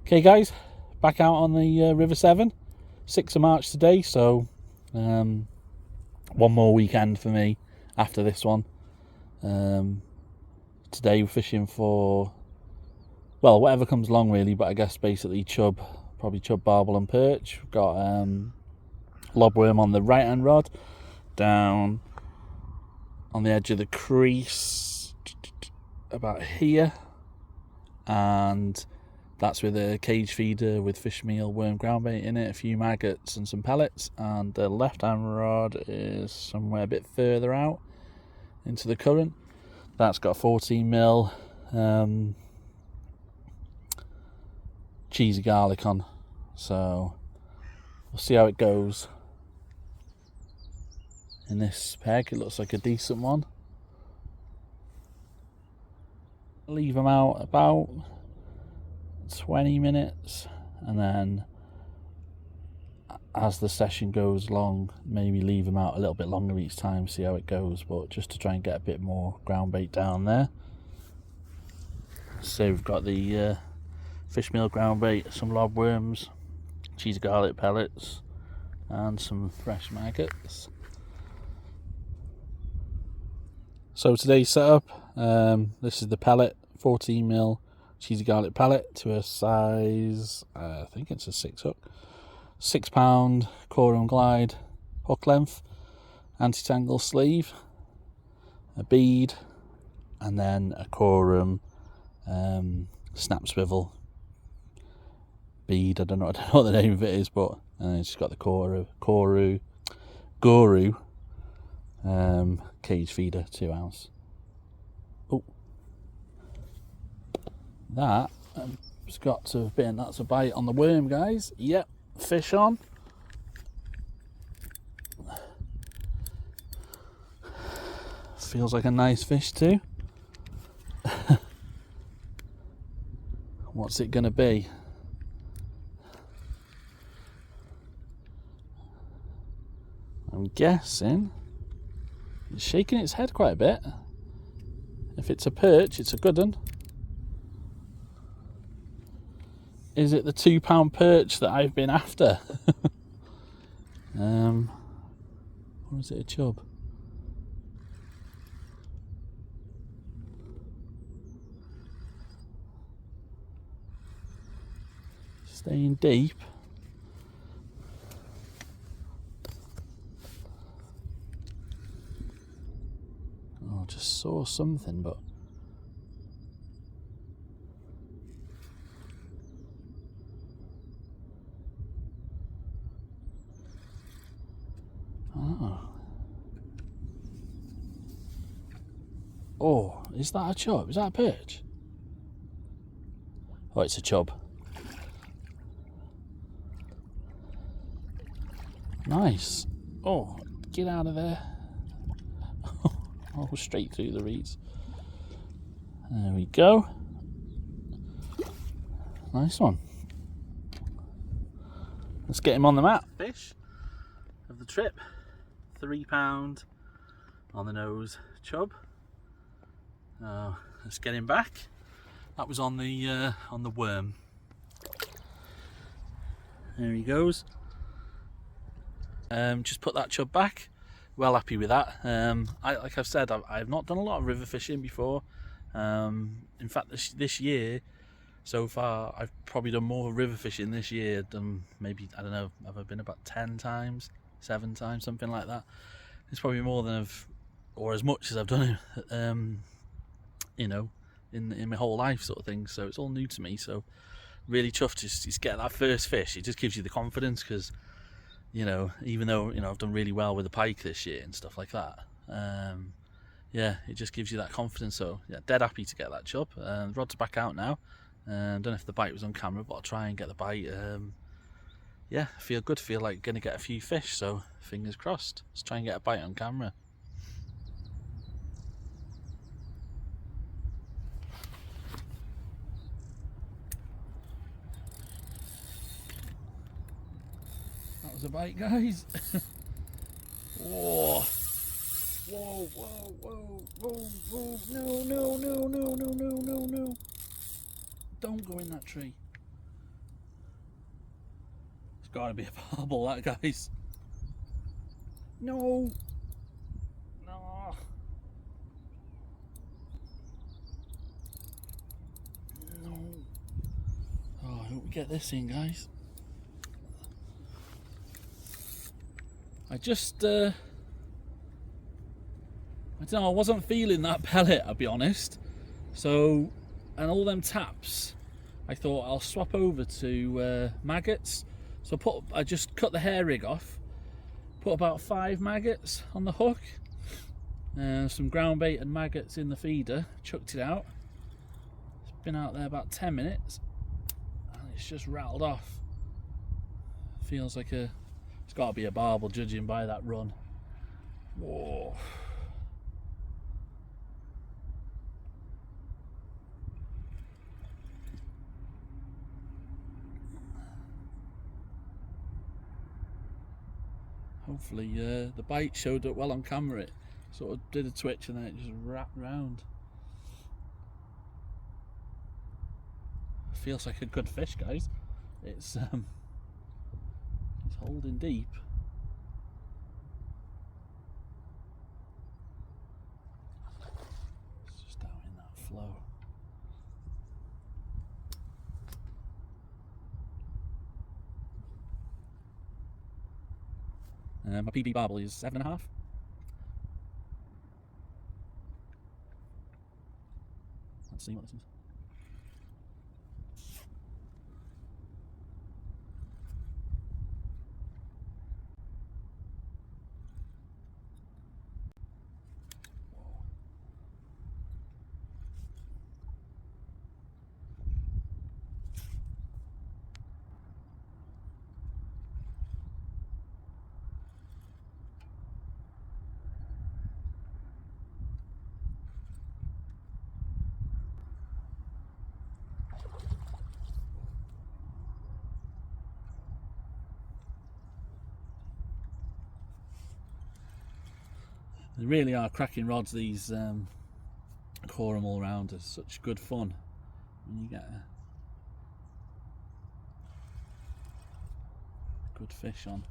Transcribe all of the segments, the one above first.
Okay guys, back out on the River Severn, 6th of March today, so one more weekend for me after this one. Today we're fishing for, well, whatever comes along really, but I guess basically chub, probably chub, barbel and perch. We've got lobworm on the right hand rod, down on the edge of the crease about here, and that's with a cage feeder with fish meal, worm ground bait in it, a few maggots and some pellets. And the left hand rod is somewhere a bit further out into the current. That's got 14mm cheesy garlic on, so we'll see how it goes in this peg. It looks like a decent one. Leave them out about 20 minutes, and then as the session goes along, maybe leave them out a little bit longer each time, see how it goes, but just to try and get a bit more ground bait down there. So we've got the fish meal ground bait, some lobworms, cheesy garlic pellets, and some fresh maggots. So today's setup, this is the pellet, 14mm cheesy garlic pellet to a size, I think it's a 6 hook, 6 pound Corum glide hook length, anti-tangle sleeve, a bead, and then a Corum snap swivel bead. I don't know what the name of it is, but it's got the Guru cage feeder 2 ounce. Oh, that has got to have been, that's a bite on the worm, guys. Yep, fish on. Feels like a nice fish too. What's it gonna be? I'm guessing it's shaking its head quite a bit. If it's a perch, it's a good one. Is it the £2 perch that I've been after? Or is it a chub? Staying deep. Oh, just saw something, but oh, is that a chub? Is that a perch? Oh, it's a chub. Nice. Oh, get out of there. Oh, straight through the reeds. There we go. Nice one. Let's get him on the map. Fish of the trip, £3 on the nose chub. Let's get him back. That was on the worm. There he goes. Just put that chub back. Well happy with that. Like I've said, I've not done a lot of river fishing before. In fact, this year so far, I've probably done more river fishing this year than maybe, I don't know, have I been about 10 times, 7 times, something like that. It's probably more than or as much as I've done, you know, in my whole life, sort of thing. So it's all new to me. So really chuffed just get that first fish. It just gives you the confidence, because, you know, even though, you know, I've done really well with the pike this year and stuff like that, yeah, it just gives you that confidence. So yeah, dead happy to get that chub. The rod's back out now. Don't know if the bite was on camera, but I'll try and get the bite. Yeah, feel good, feel like gonna get a few fish, so fingers crossed. Let's try and get a bite on camera. That was a bite, guys. Whoa. Whoa, whoa, whoa, whoa, whoa. No, no, no, no, no, no, no, no. Don't go in that tree. gotta be a barbel, that, guys. No. No. No. Oh, I hope we get this in, guys. I just, I don't know, I wasn't feeling that pellet, I'll be honest. So, and all them taps, I thought I'll swap over to maggots. So I just cut the hair rig off, put about 5 maggots on the hook, some ground bait and maggots in the feeder, chucked it out. It's been out there about 10 minutes and it's just rattled off. Feels like it's got to be a barbel judging by that run. Whoa. Hopefully the bite showed up well on camera. It sort of did a twitch and then it just wrapped round. Feels like a good fish, guys. It's holding deep. It's just down in that flow. My PB barbel is 7.5. Let's see what this is. They really are cracking rods, these Coram all round. Are such good fun when you get a good fish on.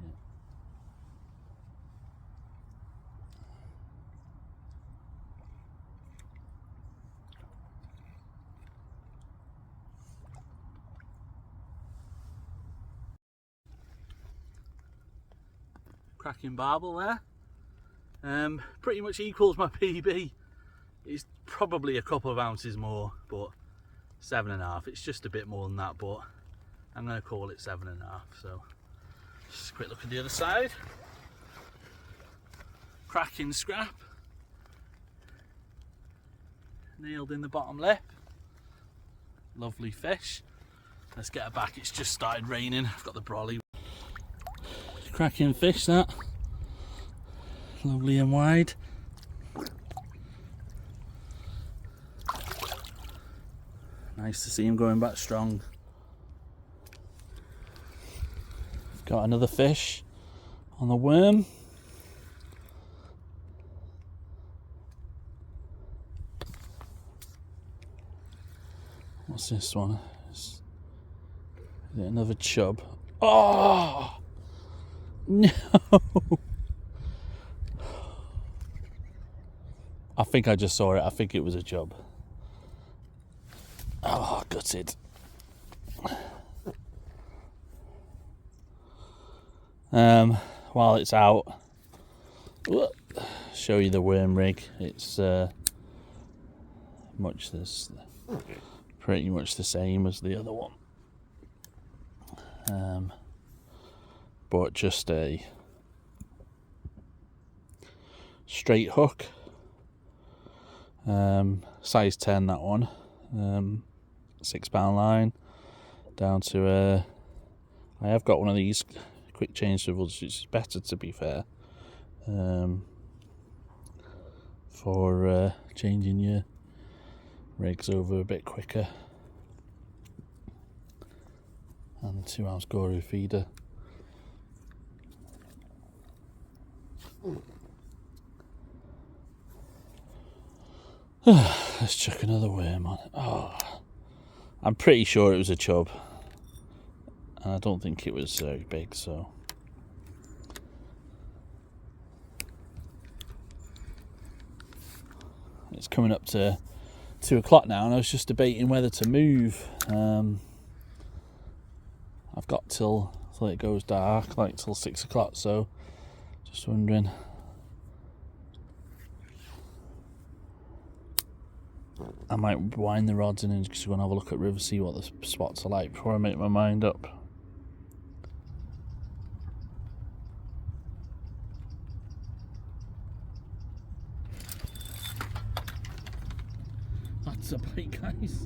Yeah. Cracking barbel there. Pretty much equals my PB. It's probably a couple of ounces more, but 7.5. It's just a bit more than that, but I'm going to call it 7.5. So just a quick look at the other side. Cracking scrap. Nailed in the bottom lip. Lovely fish. Let's get her back. It's just started raining. I've got the brolly. Cracking fish, that. Lovely and wide. Nice to see him going back strong. Got another fish on the worm. What's this one? Is it another chub? Oh! No! I think I just saw it. I think it was a chub. Oh, gutted. While it's out, show you the worm rig. It's pretty much the same as the other one, but just a straight hook, size 10, that one, £6 line, down to I have got one of these quick change swivels, which is better, to be fair, for changing your rigs over a bit quicker. And 2-ounce Guru feeder. Let's chuck another worm on. Oh, I'm pretty sure it was a chub, and I don't think it was very big, so. It's coming up to 2 o'clock now, and I was just debating whether to move. I've got till it goes dark, like till 6 o'clock, so just wondering. I might wind the rods in and just go and have a look at river, see what the spots are like before I make my mind up. That's a bite, guys.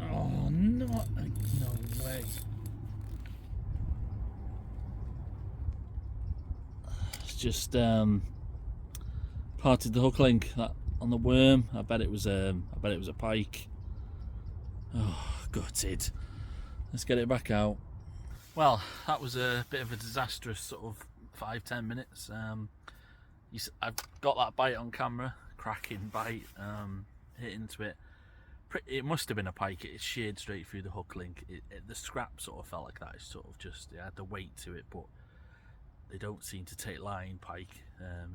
Oh, no way. It's just parted the hook link that on the worm. I bet it was a pike. Oh, gutted. Let's get it back out. Well, that was a bit of a disastrous sort of 5-10 minutes. I've got that bite on camera, cracking bite, hit into it. It must have been a pike. It sheared straight through the hook link. The scrap sort of felt like that. It sort of just, it had the weight to it, but they don't seem to take line pike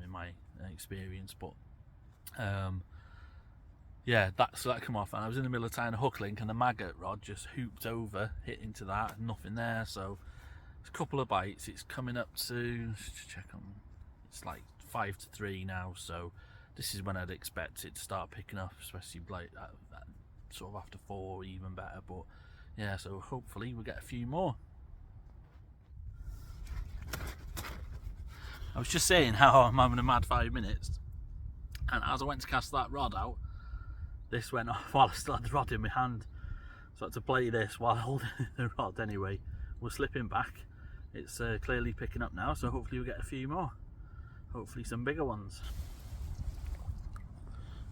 in my experience. But yeah, that come off, and I was in the middle of tying a hook link, and the maggot rod just hooped over, hit into that, nothing there. So it's a couple of bites. It's coming up to, check on, it's like 5-3 now. So this is when I'd expect it to start picking up, especially like that sort of after 4, even better. But yeah, so hopefully we'll get a few more. I was just saying how I'm having a mad 5 minutes, and as I went to cast that rod out, this went off while I still had the rod in my hand. So I had to play this while holding the rod. Anyway, we're slipping back. It's clearly picking up now, so hopefully we'll get a few more. Hopefully some bigger ones.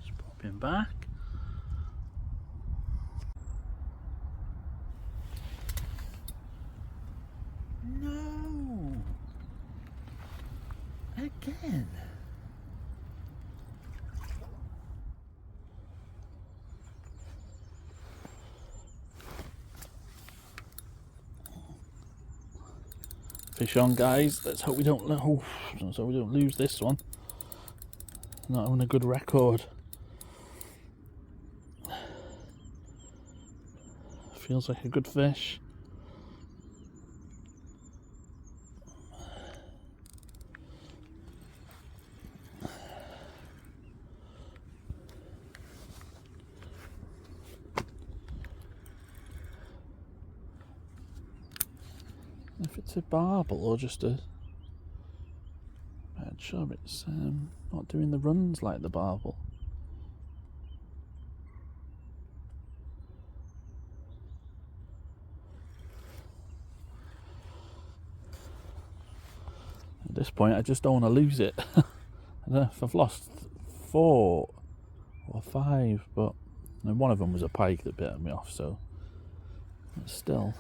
Just pop him back. No! Again? Fish on, guys. Let's hope we don't lose this one. Not having a good record. Feels like a good fish. If it's a barbel or just a bad chub, it's not doing the runs like the barbel. At this point, I just don't want to lose it. I don't know if I've lost 4 or 5, but one of them was a pike that bit me off, so still.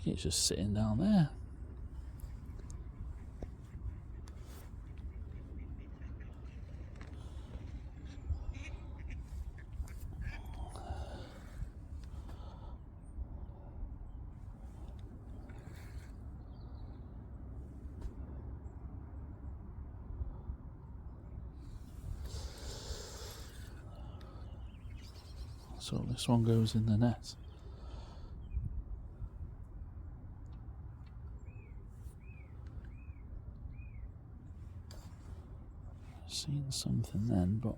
It's just sitting down there. So this one goes in the net. Seen something then, but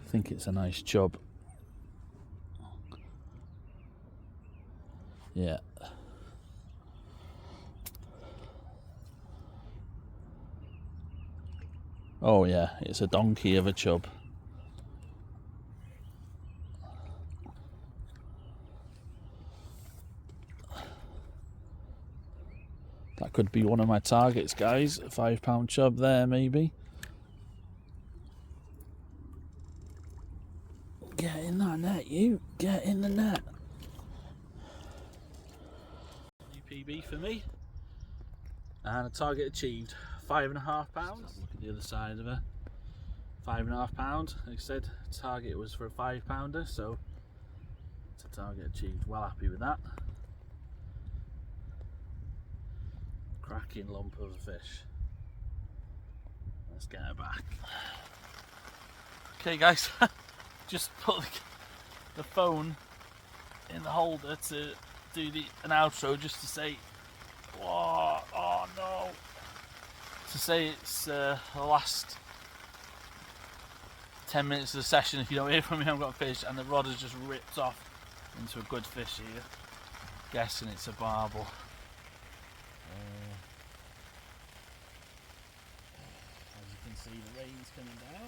I think it's a nice chub. Yeah. Oh yeah, it's a donkey of a chub. That could be one of my targets, guys. A 5-pound chub there, maybe. Get in that net, you. Get in the net. New PB for me. And a target achieved. £5.5. Look at the other side of her. £5.5. Like I said, target was for a £5-pounder, so it's a target achieved. Well happy with that. Cracking lump of a fish. Let's get her back. Okay guys, just put the phone in the holder to do an outro, just to say, oh no, to say it's the last 10 minutes of the session. If you don't hear from me, I've got a fish, and the rod has just ripped off into a good fish here. Guessing it's a barbel. As you can see, the rain's coming down.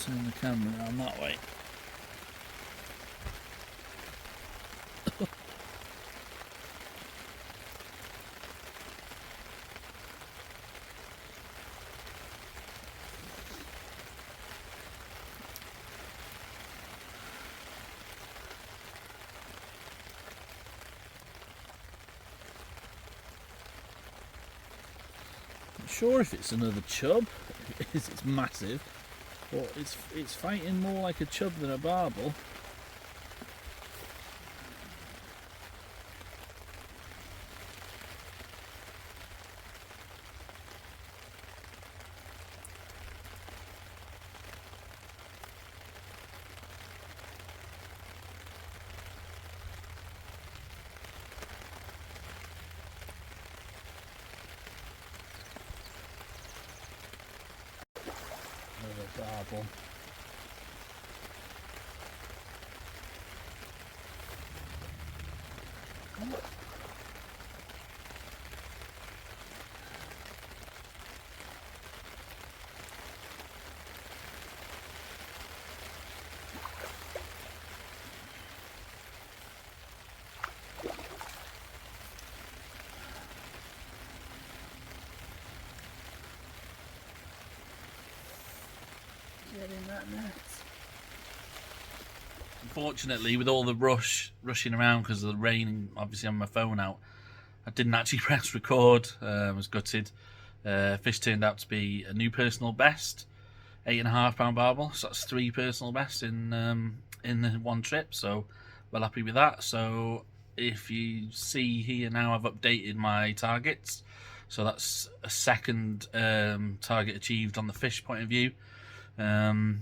Turn the camera around that way. Not sure if it's another chub. It is, it's massive. But it's fighting more like a chub than a barbel. Another barbel. Get in that net. Unfortunately, with all the rushing around because of the rain and obviously on my phone out, I didn't actually press record. I was gutted. Fish turned out to be a new personal best, £8.5 barbel. So that's 3 personal bests in one trip. So well happy with that. So if you see here now, I've updated my targets. So that's a second target achieved on the fish point of view, and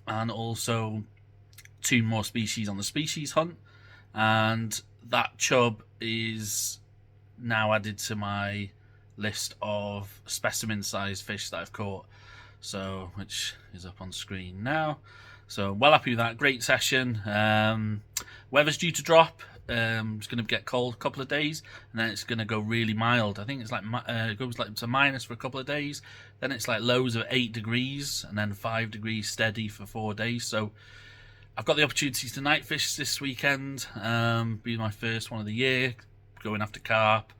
also 2 more species on the species hunt, and that chub is now added to my list of specimen sized fish that I've caught, so which is up on screen now. So well happy with that. Great session. Weather's due to drop. It's going to get cold a couple of days, and then it's going to go really mild. I think it's like it goes like to minus for a couple of days, then it's like lows of 8 degrees, and then 5 degrees steady for 4 days. So I've got the opportunity to night fish this weekend. Be my first one of the year, going after carp.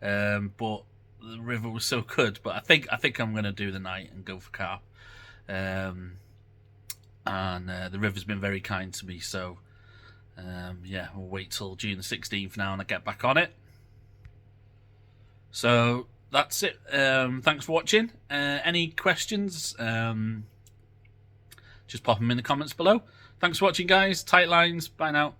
But the river was so good. But I think I'm going to do the night and go for carp. And the river's been very kind to me. So yeah, we'll wait till June the 16th now and I get back on it. So that's it. Thanks for watching. Any questions? Just pop them in the comments below. Thanks for watching, guys. Tight lines. Bye now.